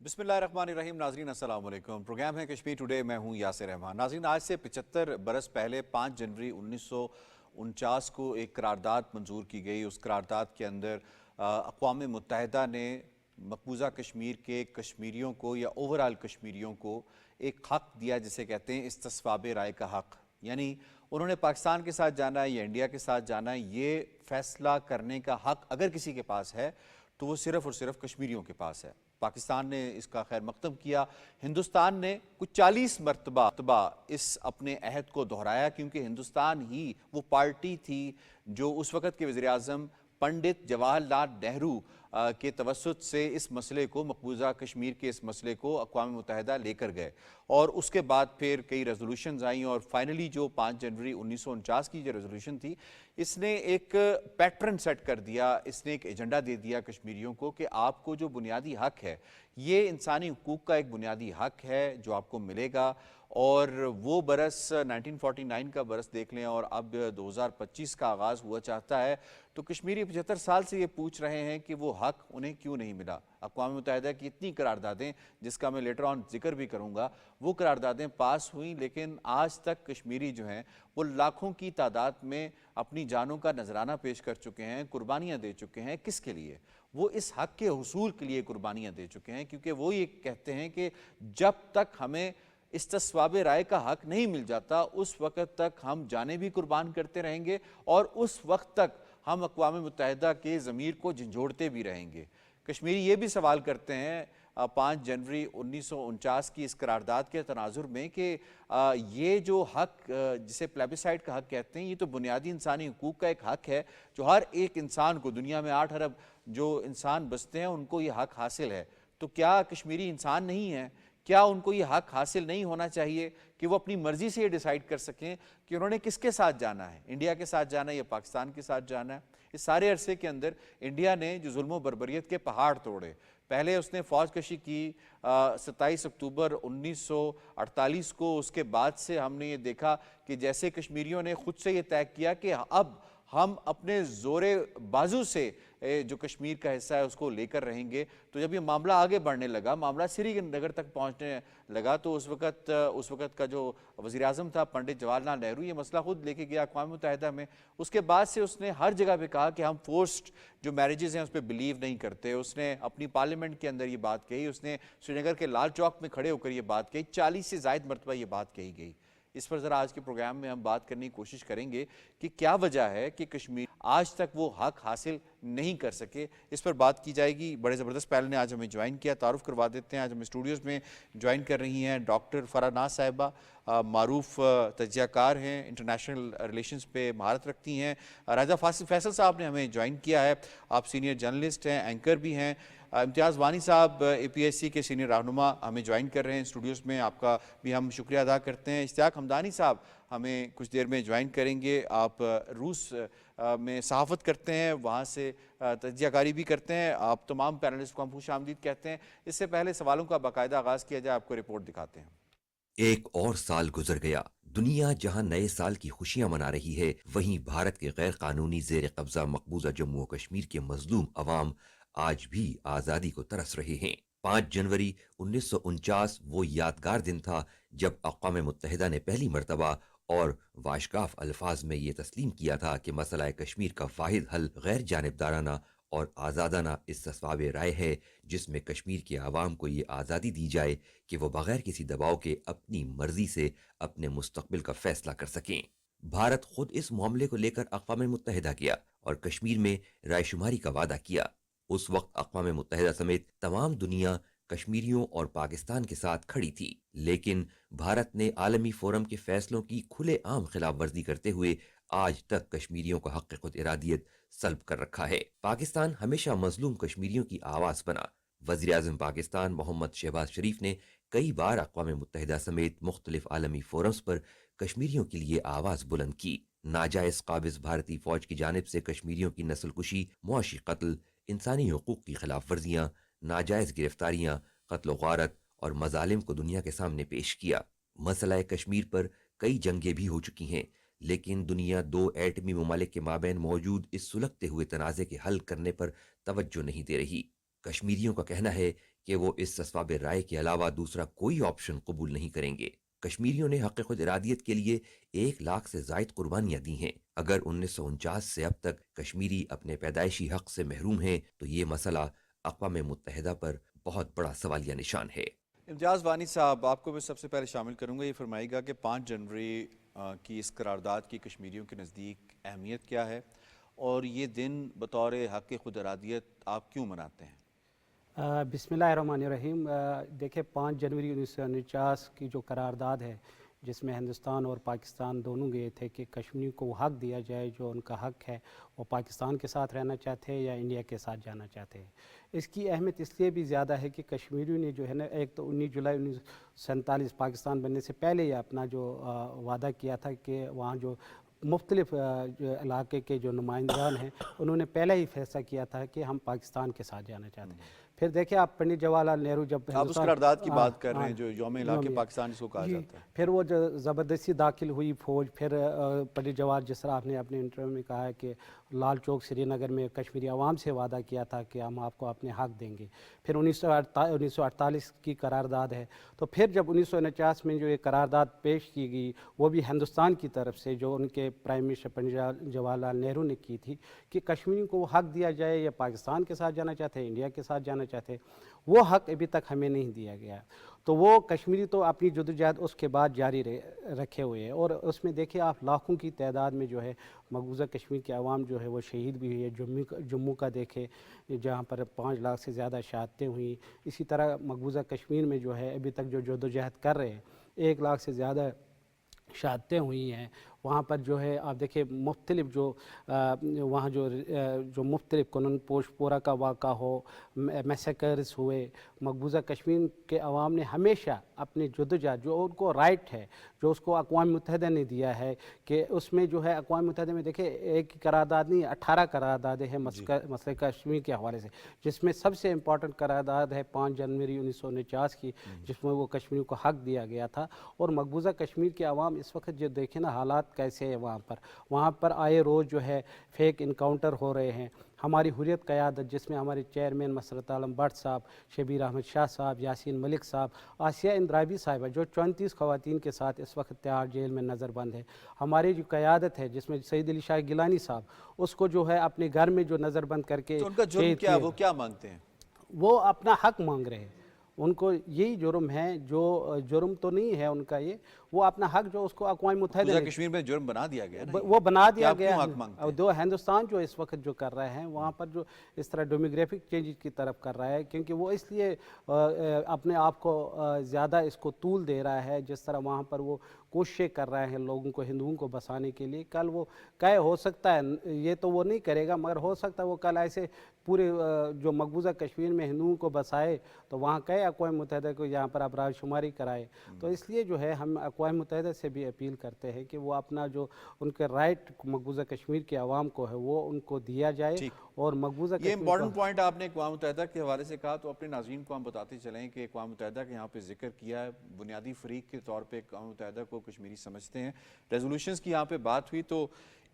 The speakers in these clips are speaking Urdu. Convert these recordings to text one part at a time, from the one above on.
بسم اللہ الرحمن الرحیم. ناظرین السلام علیکم. پروگرام ہے کشمیر ٹوڈے. میں ہوں یاسر رحمان. ناظرین، آج سے 75 برس پہلے 5 جنوری 1949 کو ایک قرارداد منظور کی گئی. اس قرارداد کے اندر اقوام متحدہ نے مقبوضہ کشمیر کے کشمیریوں کو یا اوورآل کشمیریوں کو ایک حق دیا جسے کہتے ہیں استصواب رائے کا حق. یعنی انہوں نے پاکستان کے ساتھ جانا ہے یا انڈیا کے ساتھ جانا ہے، یہ فیصلہ کرنے کا حق اگر کسی کے پاس ہے تو وہ صرف اور صرف کشمیریوں کے پاس ہے. پاکستان نے اس کا خیر مقدم کیا. ہندوستان نے کچھ 40 مرتبہ اس اپنے عہد کو دہرایا، کیونکہ ہندوستان ہی وہ پارٹی تھی جو اس وقت کے وزیر اعظم پنڈت جواہر لال نہرو کے توسط سے اس مسئلے کو، مقبوضہ کشمیر کے اس مسئلے کو اقوام متحدہ لے کر گئے. اور اس کے بعد پھر کئی ریزولوشنز آئیں اور فائنلی جو 5 جنوری 1949 کی جو ریزولوشن تھی، اس نے ایک پیٹرن سیٹ کر دیا، اس نے ایک ایجنڈا دے دیا کشمیریوں کو کہ آپ کو جو بنیادی حق ہے، یہ انسانی حقوق کا ایک بنیادی حق ہے جو آپ کو ملے گا. اور وہ برس 1949 کا برس دیکھ لیں اور اب 2025 کا آغاز ہوا چاہتا ہے، تو کشمیری 75 سال سے یہ پوچھ رہے ہیں کہ وہ حق انہیں کیوں نہیں ملا. اقوام متحدہ کی اتنی قراردادیں، جس کا میں لیٹر آن ذکر بھی کروں گا، وہ قراردادیں پاس ہوئیں، لیکن آج تک کشمیری جو ہیں وہ لاکھوں کی تعداد میں اپنی جانوں کا نذرانہ پیش کر چکے ہیں، قربانیاں دے چکے ہیں. کس کے لیے؟ وہ اس حق کے حصول کے لیے قربانیاں دے چکے ہیں، کیونکہ وہ یہ کہتے ہیں کہ جب تک ہمیں استصواب رائے کا حق نہیں مل جاتا، اس وقت تک ہم جانیں بھی قربان کرتے رہیں گے اور اس وقت تک ہم اقوام متحدہ کے ضمیر کو جھنجھوڑتے بھی رہیں گے. کشمیری یہ بھی سوال کرتے ہیں 5 جنوری 1949 کی اس قرارداد کے تناظر میں کہ یہ جو حق جسے پلیبیسائٹ کا حق کہتے ہیں، یہ تو بنیادی انسانی حقوق کا ایک حق ہے جو ہر ایک انسان کو، دنیا میں 8 ارب جو انسان بستے ہیں ان کو یہ حق حاصل ہے. تو کیا کشمیری انسان نہیں ہیں؟ کیا ان کو یہ حق حاصل نہیں ہونا چاہیے کہ وہ اپنی مرضی سے یہ ڈیسائیڈ کر سکیں کہ انہوں نے کس کے ساتھ جانا ہے؟ انڈیا کے ساتھ جانا ہے یا پاکستان کے ساتھ جانا ہے؟ اس سارے عرصے کے اندر انڈیا نے جو ظلم و بربریت کے پہاڑ توڑے، پہلے اس نے فوج کشی کی 27 اکتوبر 1948 کو. اس کے بعد سے ہم نے یہ دیکھا کہ جیسے کشمیریوں نے خود سے یہ طے کیا کہ اب ہم اپنے زور بازو سے جو کشمیر کا حصہ ہے اس کو لے کر رہیں گے. تو جب یہ معاملہ آگے بڑھنے لگا، معاملہ سری نگر تک پہنچنے لگا، تو اس وقت کا جو وزیر اعظم تھا پنڈت جواہر لال نہرو، یہ مسئلہ خود لے کے گیا اقوام متحدہ میں. اس کے بعد سے اس نے ہر جگہ پہ کہا کہ ہم فورسڈ جو میرجز ہیں اس پہ بلیو نہیں کرتے. اس نے اپنی پارلیمنٹ کے اندر یہ بات کہی، اس نے سری نگر کے لال چوک میں کھڑے ہو کر یہ بات کہی، 40 سے زائد مرتبہ یہ بات کہی گئی. اس پر ذرا آج کے پروگرام میں ہم بات کرنے کی کوشش کریں گے کہ کیا وجہ ہے کہ کشمیر آج تک وہ حق حاصل نہیں کر سکے. اس پر بات کی جائے گی. بڑے زبردست پینل نے آج ہمیں جوائن کیا. تعارف کروا دیتے ہیں. آج ہمیں اسٹوڈیوز میں جوائن کر رہی ہیں ڈاکٹر فرح ناز صاحبہ، معروف تجزیہ کار ہیں، انٹرنیشنل ریلیشنز پہ مہارت رکھتی ہیں. راجہ فیصل صاحب نے ہمیں جوائن کیا ہے. آپ سینئر جرنلسٹ ہیں، اینکر بھی ہیں. امتیاز وانی صاحب اے پی ایس سی کے سینئر رہنما ہمیں جوائن کر رہے ہیں اسٹوڈیوز میں. آپ کا بھی ہم شکریہ ادا کرتے ہیں. اشتیاق حمدانی صاحب ہمیں کچھ دیر میں جوائن کریں گے. آپ روس میں صحافت کرتے ہیں، وہاں سے تجزیہ کاری بھی کرتے ہیں. آپ تمام پینلسٹ کو ہم خوش آمدید کہتے ہیں. اس سے پہلے سوالوں کا باقاعدہ آغاز کیا جائے، آپ کو رپورٹ دکھاتے ہیں. ایک اور سال گزر گیا. دنیا جہاں نئے سال کی خوشیاں منا رہی ہے، وہیں بھارت کے غیر قانونی زیر قبضہ مقبوضہ جموں و کشمیر کے مظلوم عوام آج بھی آزادی کو ترس رہے ہیں. 5 جنوری 1949 وہ یادگار دن تھا جب اقوام متحدہ نے پہلی مرتبہ اور واشگاف الفاظ میں یہ تسلیم کیا تھا کہ مسئلہ کشمیر کا واحد حل غیر جانبدارانہ اور آزادانہ استصواب رائے ہے، جس میں کشمیر کے عوام کو یہ آزادی دی جائے کہ وہ بغیر کسی دباؤ کے اپنی مرضی سے اپنے مستقبل کا فیصلہ کر سکیں. بھارت خود اس معاملے کو لے کر اقوام متحدہ گیا اور کشمیر میں رائے شماری کا وعدہ کیا. اس وقت اقوام متحدہ سمیت تمام دنیا کشمیریوں اور پاکستان کے ساتھ کھڑی تھی، لیکن بھارت نے عالمی فورم کے فیصلوں کی کھلے عام خلاف ورزی کرتے ہوئے آج تک کشمیریوں کا حق خود ارادیت سلب کر رکھا ہے. پاکستان ہمیشہ مظلوم کشمیریوں کی آواز بنا. وزیر اعظم پاکستان محمد شہباز شریف نے کئی بار اقوام متحدہ سمیت مختلف عالمی فورمز پر کشمیریوں کے لیے آواز بلند کی. ناجائز قابض بھارتی فوج کی جانب سے کشمیریوں کی نسل کشی، معاشی قتل، انسانی حقوق کی خلاف ورزیاں، ناجائز گرفتاریاں، قتل و غارت اور مظالم کو دنیا کے سامنے پیش کیا. مسئلہ کشمیر پر کئی جنگیں بھی ہو چکی ہیں، لیکن دنیا 2 ایٹمی ممالک کے مابین موجود اس سلگتے ہوئے تنازع کے حل کرنے پر توجہ نہیں دے رہی. کشمیریوں کا کہنا ہے کہ وہ اس اسباب رائے کے علاوہ دوسرا کوئی آپشن قبول نہیں کریں گے۔ کشمیریوں نے حق خود ارادیت کے لیے 1 لاکھ سے زائد قربانیاں دی ہیں۔ اگر 1949 سے اب تک کشمیری اپنے پیدائشی حق سے محروم ہیں تو یہ مسئلہ اقوام متحدہ پر بہت بڑا سوالیہ نشان ہے۔ امتیاز وانی صاحب، آپ کو میں سب سے پہلے شامل کروں گا، یہ فرمائے گا کہ 5 جنوری کی اس قرارداد کی کشمیریوں کے نزدیک اہمیت کیا ہے، اور یہ دن بطور حق خود ارادیت آپ کیوں مناتے ہیں؟ بسم اللہ الرحمن الرحیم۔ دیکھیں 5 جنوری 1949 کی جو قرارداد ہے، جس میں ہندوستان اور پاکستان دونوں گئے تھے کہ کشمیر کو وہ حق دیا جائے جو ان کا حق ہے، وہ پاکستان کے ساتھ رہنا چاہتے ہیں یا انڈیا کے ساتھ جانا چاہتے ہیں۔ اس کی اہمیت اس لیے بھی زیادہ ہے کہ کشمیریوں نے جو ہے نا، ایک تو 19 جولائی 1947 پاکستان بننے سے پہلے ہی اپنا جو وعدہ کیا تھا کہ وہاں جو مختلف جو علاقے کے جو نمائندگان ہیں، انہوں نے پہلے ہی فیصلہ کیا تھا کہ ہم پاکستان کے ساتھ جانا چاہتے ہیں۔ پھر دیکھیں آپ پنڈت جواہر لال نہرو جب آپ اس قرارداد کی بات کر رہے ہیں جو یوم علاقہ پاکستان جس کو کہا جی، جاتا ہے۔ پھر وہ جو زبردستی داخل ہوئی فوج، پھر پنڈت جواہر، جس طرح آپ نے اپنے انٹرویو میں کہا ہے کہ لال چوک سری نگر میں کشمیری عوام سے وعدہ کیا تھا کہ ہم آپ کو اپنے حق دیں گے۔ پھر 1948 کی قرارداد ہے۔ تو پھر جب 1949 میں جو یہ قرارداد پیش کی گئی، وہ بھی ہندوستان کی طرف سے، جو ان کے پرائم منسٹر پنڈت جواہر لال نہرو نے کی تھی کہ کشمیریوں کو وہ حق دیا جائے، یا پاکستان کے ساتھ جانا چاہتے ہیں، انڈیا کے ساتھ جانا چاہتے ہیں، وہ حق ابھی تک ہمیں نہیں دیا گیا۔ تو وہ کشمیری تو اپنی جدوجہد اس کے بعد جاری رکھے ہوئے ہیں، اور اس میں دیکھیں آپ لاکھوں کی تعداد میں جو ہے مقبوضہ کشمیر کے عوام جو ہے وہ شہید بھی ہوئی ہے۔ جموں کا دیکھیں جہاں پر 5 لاکھ سے زیادہ شہادتیں ہوئیں، اسی طرح مقبوضہ کشمیر میں جو ہے ابھی تک جو جدوجہد کر رہے ہیں 1 لاکھ سے زیادہ شہادتیں ہوئی ہیں۔ وہاں پر جو ہے آپ دیکھیں مختلف جو وہاں جو مختلف قانون پوش پورہ کا واقعہ ہو، میسیکرز ہوئے، مقبوضہ کشمیر کے عوام نے ہمیشہ اپنی جدوجہد، جو ان کو رائٹ ہے، جو اس کو اقوام متحدہ نے دیا ہے، کہ اس میں جو ہے اقوام متحدہ میں دیکھیں ایک قرارداد نہیں، 18 قراردادیں ہیں مسئلہ کشمیر کے حوالے سے، جس میں سب سے امپورٹنٹ قرارداد ہے 5 جنوری 1949 کی، جس میں وہ کشمیر کو حق دیا گیا تھا۔ اور مقبوضہ کشمیر کے عوام اس وقت جو دیکھیں نا حالات کیسے ہیں، وہاں پر آئے روز جو ہے فیک انکاؤنٹر ہو رہے ہیں۔ ہماری حریت قیادت، جس میں ہمارے چیئرمین مسرت عالم بٹ صاحب، شبیر احمد شاہ صاحب، یاسین ملک صاحب، آسیہ اندرابی صاحبہ، جو 34 خواتین کے ساتھ اس وقت تہاڑ جیل میں نظر بند ہے۔ ہماری جو قیادت ہے، جس میں سعید علی شاہ گیلانی صاحب، اس کو جو ہے اپنے گھر میں جو نظر بند کر کے تو ان کا جرم کیا، وہ کیا مانگتے ہیں؟ وہ اپنا حق مانگ رہے ہیں۔ ان کو یہی جرم ہے، جو جرم تو نہیں ہے ان کا، یہ وہ اپنا حق جو اس کو اقوام متحدہ نے کشمیر میں جرم بنا دیا گیا نا، وہ بنا دیا گیا کیوں حق مانگتے ہیں؟ دو ہندوستان جو اس وقت جو کر رہے ہیں وہاں پر جو اس طرح ڈیموگرافک چینج کی طرف کر رہا ہے، کیونکہ وہ اس لیے اپنے آپ کو زیادہ اس کو طول دے رہا ہے، جس طرح وہاں پر وہ کوششیں کر رہے ہیں لوگوں کو، ہندوؤں کو بسانے کے لیے۔ کل وہ ہو سکتا ہے، یہ تو وہ نہیں کرے گا، مگر ہو سکتا ہے وہ کل ایسے پورے جو مقبوضہ کشمیر میں ہندوؤں کو بسائے تو وہاں اقوام متحدہ کو یہاں پر افراد شماری کرائے۔ تو اس لیے جو ہے ہم اقوام متحدہ سے بھی اپیل کرتے ہیں کہ وہ اپنا جو ان کے رائٹ مقبوضہ کشمیر کے عوام کو ہے وہ ان کو دیا جائے، اور مقبوضہ یہ امپورٹنٹ پوائنٹ آپ نے اقوام متحدہ کے حوالے سے کہا، تو اپنے ناظرین کو ہم بتاتے چلیں کہ اقوام متحدہ کے یہاں پہ ذکر کیا ہے، بنیادی فریق کے طور پہ اقوام متحدہ کو کشمیری سمجھتے ہیں۔ ریزولوشنز کی یہاں پہ بات ہوئی تو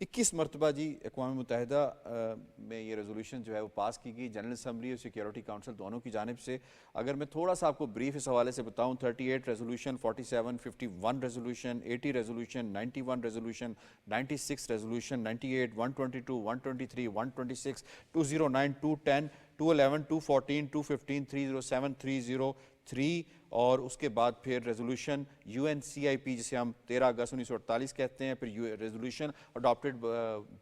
21 مرتبہ جی اقوام متحدہ میں یہ ریزولوشن جو ہے وہ پاس کی گئی، جنرل اسمبلی اور سیکیورٹی کاؤنسل دونوں کی جانب سے۔ اگر میں تھوڑا سا آپ کو بریف اس حوالے سے بتاؤں، 38 resolution, 47، 51 resolution, 80 resolution, 91 resolution, 96 resolution, 98، 122، 123، 126، 209، 210، 211، 214، 215، 307، 303، اور اس کے بعد پھر ریزولوشن UNCIP جسے ہم 13 اگست 1948 کہتے ہیں، پھر ریزولوشن اڈاپٹڈ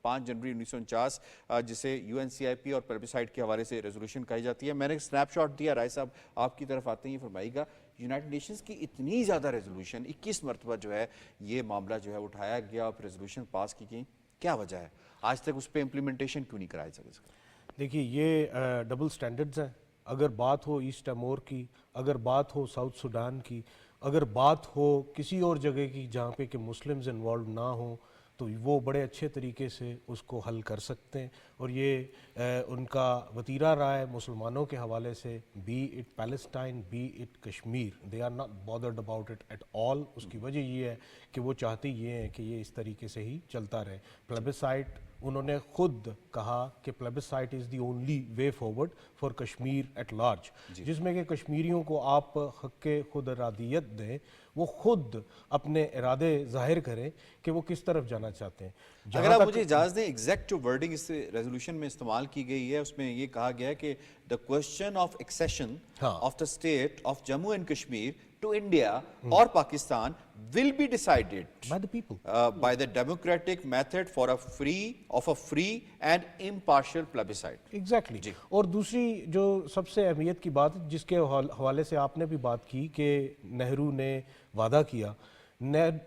5 جنوری 1949 جسے UNCIP اور پلبیسائٹ کے حوالے سے ریزولوشن کہی جاتی ہے۔ میں نے ایک سنیپ شاٹ دیا، رائے صاحب آپ کی طرف آتے ہیں، فرمائیے گا یونائٹڈ نیشنز کی اتنی زیادہ ریزولوشن، 21 مرتبہ جو ہے یہ معاملہ جو ہے اٹھایا گیا اور ریزولوشن پاس کی گئی، کیا وجہ ہے؟ آج تک اس پہ امپلیمنٹیشن کیوں نہیں کرائی سکتے؟ دیکھیے یہ ڈبل سٹینڈرڈز ہیں۔ اگر بات ہو ایسٹ ٹیمور کی، اگر بات ہو ساؤتھ سوڈان کی، اگر بات ہو کسی اور جگہ کی جہاں پہ کہ مسلمز انوالو نہ ہوں، تو وہ بڑے اچھے طریقے سے اس کو حل کر سکتے ہیں، اور یہ ان کا وتیرہ رہا ہے مسلمانوں کے حوالے سے، be it Palestine, be it Kashmir, they are not bothered about it at all. اس کی وجہ یہ ہے کہ وہ چاہتے یہ ہیں کہ یہ اس طریقے سے ہی چلتا رہے۔ پلبیسائٹ انہوں نے خود کہا کہ plebiscite is the only way forward for Kashmir at large, جس میں کہ کشمیریوں کو آپ حق خود ارادیت دیں، وہ خود اپنے ارادے ظاہر کریں کہ وہ کس طرف جانا چاہتے ہیں۔ اگر آپ مجھے اجازت دیں، ایگزیکٹ جو ورڈنگ اس ریزولوشن میں استعمال کی گئی ہے اس میں یہ کہا گیا ہے کہ the question of accession of the state of Jammu and Kashmir to India or Pakistan will be decided by the people by the democratic method for a free and impartial plebiscite۔ Exactly. اور دوسری جو سب سے اہمیت کی بات جس کے حوالے سے آپ نے بھی بات کی کہ نہرو نے وعدہ کیا،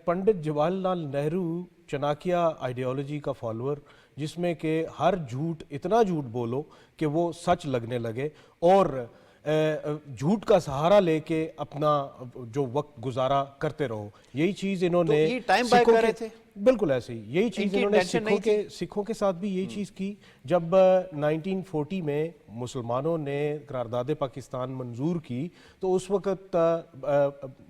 پنڈت جواہر لال نہرو چناکیا آئیڈیالوجی کا فالوور، جس میں کہ ہر جھوٹ اتنا جھوٹ بولو کہ وہ سچ لگنے لگے، اور جھوٹ کا سہارا لے کے اپنا جو وقت گزارا کرتے رہو، یہی چیز انہوں نے یہ ٹائم بائی کر رہے تھے، بالکل ایسے ہی یہی چیز انہوں نے سکھوں کے ساتھ بھی یہی چیز کی۔ جب 1940 میں مسلمانوں نے قرارداد پاکستان منظور کی تو اس وقت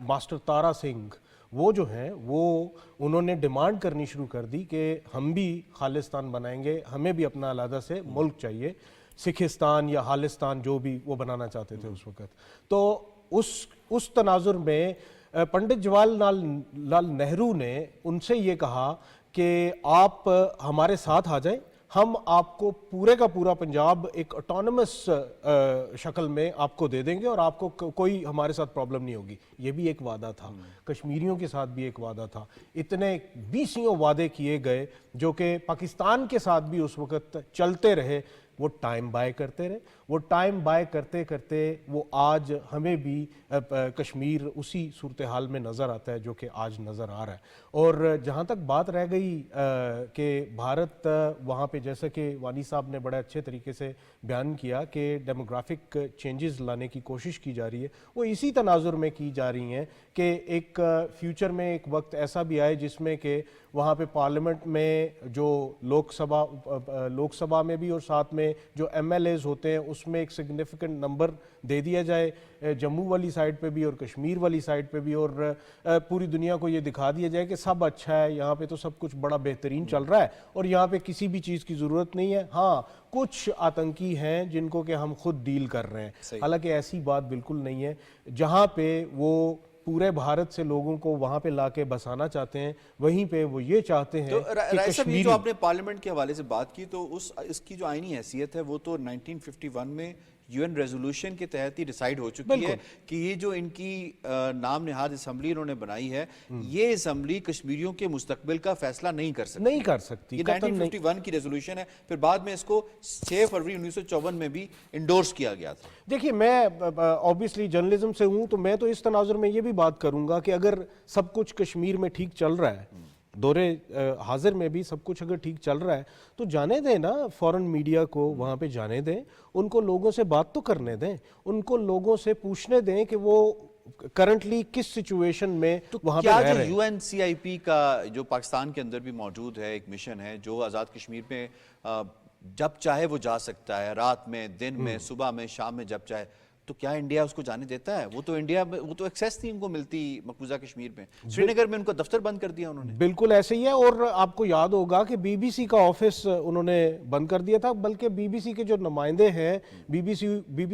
ماسٹر تارا سنگھ وہ جو ہیں وہ انہوں نے ڈیمانڈ کرنی شروع کر دی کہ ہم بھی خالصتان بنائیں گے، ہمیں بھی اپنا علیحدہ سے ملک چاہیے، سکھستان یا خالصتان جو بھی وہ بنانا چاہتے تھے اس وقت۔ تو اس تناظر میں پنڈت جواہر لال نہرو نے ان سے یہ کہا کہ آپ ہمارے ساتھ آ جائیں، ہم آپ کو پورے کا پورا پنجاب ایک اٹانومس شکل میں آپ کو دے دیں گے اور آپ کو کوئی ہمارے ساتھ پرابلم نہیں ہوگی۔ یہ بھی ایک وعدہ تھا، کشمیریوں کے ساتھ بھی ایک وعدہ تھا۔ اتنے 20 وعدے کیے گئے جو کہ پاکستان کے ساتھ بھی اس وقت چلتے رہے، وہ ٹائم بائی کرتے رہے، وہ ٹائم بائی کرتے کرتے وہ آج ہمیں بھی کشمیر اسی صورتحال میں نظر آتا ہے جو کہ آج نظر آ رہا ہے۔ اور جہاں تک بات رہ گئی کہ بھارت وہاں پہ، جیسا کہ وانی صاحب نے بڑے اچھے طریقے سے بیان کیا کہ ڈیموگرافک چینجز لانے کی کوشش کی جا رہی ہے، وہ اسی تناظر میں کی جا رہی ہیں کہ ایک فیوچر میں ایک وقت ایسا بھی آئے جس میں کہ وہاں پہ پارلیمنٹ میں جو لوک سبھا میں بھی اور ساتھ میں جو ایم ایل ایز ہوتے ہیں اس میں ایک سگنیفیکنٹ نمبر دے دیا جائے جموں والی سائڈ پہ بھی اور کشمیر والی سائڈ پہ بھی، اور پوری دنیا کو یہ دکھا دیا جائے کہ سب اچھا ہے، یہاں پہ تو سب کچھ بڑا بہترین چل رہا ہے اور یہاں پہ کسی بھی چیز کی ضرورت نہیں ہے۔ ہاں کچھ آتنکی ہیں جن کو کہ ہم خود ڈیل کر رہے ہیں، حالانکہ ایسی بات بالکل نہیں ہے۔ جہاں پہ وہ پورے بھارت سے لوگوں کو وہاں پہ لا کے بسانا چاہتے ہیں، وہیں پہ وہ یہ چاہتے ہیں کہ کشمیر جو آپ نے پارلیمنٹ کے حوالے سے بات کی، تو اس کی جو آئینی حیثیت ہے وہ تو 1951 میں یو این ریزولوشن کے تحت ہی ڈیسائیڈ ہو چکی ہے کہ یہ جو ان کی نام نہاد اسمبلی انہوں نے بنائی ہے، یہ اسمبلی کشمیریوں کے مستقبل کا فیصلہ نہیں کر سکتی۔ یہ 1951 کی ریزولوشن ہے، پھر بعد میں اس کو 6 فروری 1954 میں بھی انڈورس کیا گیا تھا۔ دیکھیے میں اوبیسلی جرنلزم سے ہوں تو میں تو اس تناظر میں یہ بھی بات کروں گا کہ اگر سب کچھ کشمیر میں ٹھیک چل رہا ہے، دورے حاضر میں بھی سب کچھ اگر ٹھیک چل رہا ہے تو جانے دیں نا، فورن میڈیا کو وہاں پہ جانے دیں، ان کو لوگوں سے بات تو کرنے دیں، ان کو لوگوں سے پوچھنے دیں کہ وہ کرنٹلی کس سچویشن میں وہاں پہ رہ رہے ہیں۔ کیا جو یو این سی آئی پی کا جو پاکستان کے اندر بھی موجود ہے ایک مشن ہے جو آزاد کشمیر میں جب چاہے وہ جا سکتا ہے، رات میں، دن میں، صبح میں، شام میں، جب چاہے، تو کیا انڈیا اس کو جانے دیتا ہے؟ وہ تو انڈیا میں وہ تو ایکسیس نہیں ان کو ملتی مقبوضہ کشمیر میں، سری نگر میں ان کو دفتر بند کر دیا انہوں نے۔ بالکل ایسے ہی ہے، اور آپ کو یاد ہوگا کہ بی بی سی کا آفس انہوں نے بند کر دیا تھا، بلکہ بی بی سی کے جو نمائندے ہیں، B B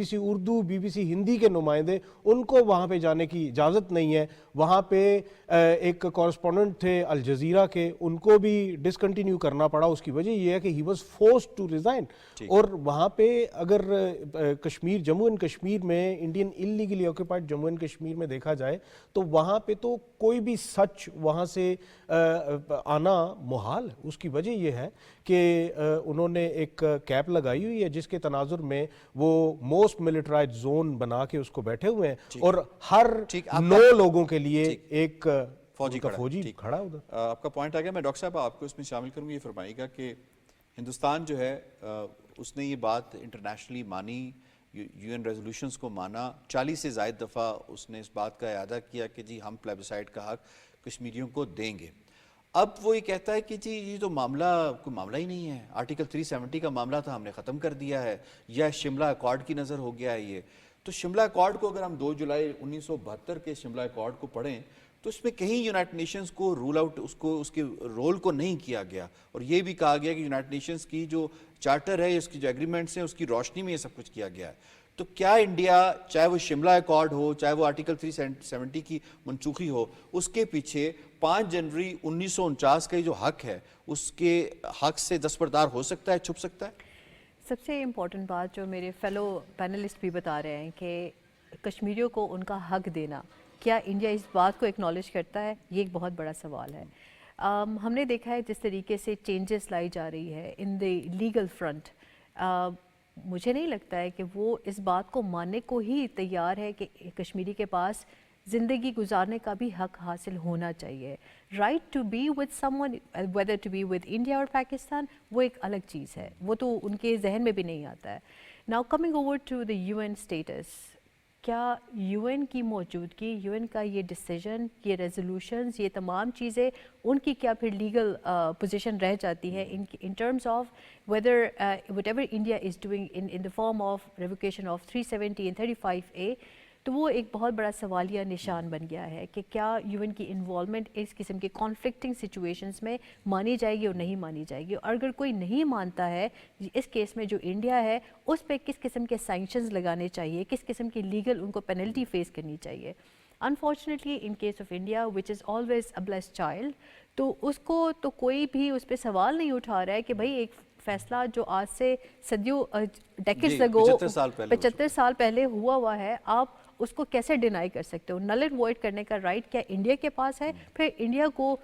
C Urdu, B B C Hindi کے نمائندے، ان کو وہاں پہ جانے کی اجازت نہیں ہے۔ وہاں پہ ایک کورسپونڈنٹ تھے الجزیرہ کے، ان کو بھی ڈسکنٹینیو کرنا پڑا، اس کی وجہ یہ ہے کہ he was forced to resign. اور وہاں پہ اگر کشمیر، جموں اینڈ کشمیر میں، Indian illegally occupied Jammu and Kashmir میں دیکھا جائے تو وہاں پہ تو کوئی بھی سچ وہاں سے آنا محال ہے۔ اس کی وجہ یہ ہے کہ انہوں نے ایک کیپ لگائی ہوئی ہے جس کے تناظر میں وہ موسٹ ملٹرائزڈ زون بنا کے اس کو بیٹھے ہوئے ہیں، اور ہر 9 لوگوں کے لیے ایک فوجی کھڑا ادھر۔ آپ کا پوائنٹ آ گیا، میں ڈاکٹر صاحب آپ کو اس میں شامل کروں گا، یہ فرمائیے گا کہ ہندوستان جو ہے اس نے یہ بات انٹرنیشنلی مانی، یو این ریزولوشنز کو مانا، 40 سے زائد دفعہ اس نے اس بات کا اعادہ کیا کہ جی ہم پلیبسائٹ کا حق کشمیریوں کو دیں گے۔ اب وہ یہ کہتا ہے کہ جی یہ تو معاملہ کوئی معاملہ ہی نہیں ہے، آرٹیکل 370 کا معاملہ تھا، ہم نے ختم کر دیا ہے، یا شملہ ایکارڈ کی نظر ہو گیا ہے یہ۔ تو شملہ ایکارڈ کو اگر ہم 2 جولائی 1972 کے شملہ ایکارڈ کو پڑھیں تو اس میں کہیں یونائٹڈ نیشنز کو رول آؤٹ اس کے رول کو نہیں کیا گیا، اور یہ بھی کہا گیا کہ یونائٹڈ نیشنز کی جو چارٹر ہے، اس کی جو ایگریمنٹس ہیں، اس کی روشنی میں یہ سب کچھ کیا گیا ہے۔ تو کیا انڈیا، چاہے وہ شملہ ایکارڈ ہو، چاہے وہ آرٹیکل 370 کی منسوخی ہو، اس کے پیچھے 5 جنوری 1949 کا جو حق ہے، اس کے حق سے دستبردار ہو سکتا ہے، چھپ سکتا ہے؟ سب سے امپورٹنٹ بات جو میرے فیلو پینلسٹ بھی بتا رہے ہیں کہ کشمیریوں کو ان کا حق دینا، کیا انڈیا اس بات کو اکنالج کرتا ہے؟ یہ ایک بہت بڑا سوال ہے۔ ہم نے دیکھا ہے جس طریقے سے چینجز لائی جا رہی ہے ان دی لیگل فرنٹ، مجھے نہیں لگتا ہے کہ وہ اس بات کو ماننے کو ہی تیار ہے کہ کشمیری کے پاس زندگی گزارنے کا بھی حق حاصل ہونا چاہیے۔ Right to be with someone, whether to be with India اور پاکستان، وہ ایک الگ چیز ہے، وہ تو ان کے ذہن میں بھی نہیں آتا ہے۔ Now coming over to the U N status, کیا یو این کی موجودگی، یو این کا یہ ڈیسیجن، یہ ریزولوشنز، یہ تمام چیزیں، ان کی کیا پھر لیگل پوزیشن رہ جاتی ہے in terms of whether what ever India is doing in the form of revocation of 370 and 35A؟ تو وہ ایک بہت بڑا سوالیہ نشان بن گیا ہے کہ کیا یو این کی انوالومنٹ اس قسم کے کانفلکٹنگ سچویشنز میں مانی جائے گی اور نہیں مانی جائے گی، اور اگر کوئی نہیں مانتا ہے اس کیس میں جو انڈیا ہے، اس پہ کس قسم کے سینکشنز لگانے چاہیے، کس قسم کی لیگل ان کو پینلٹی فیس کرنی چاہیے۔ Unfortunately in case of India which is always a blessed child, تو اس کو تو کوئی بھی اس پہ سوال نہیں اٹھا رہا ہے کہ بھائی ایک فیصلہ جو آج سے صدیوں ڈیکیڈز اگو 75 سال پہلے ہوا ہے، آپ اس کو کیسے ڈینائی کر سکتے ہو؟ نل اینڈ وائڈ کرنے کا رائٹ کیا انڈیا کے پاس ہے؟ پھر انڈیا کو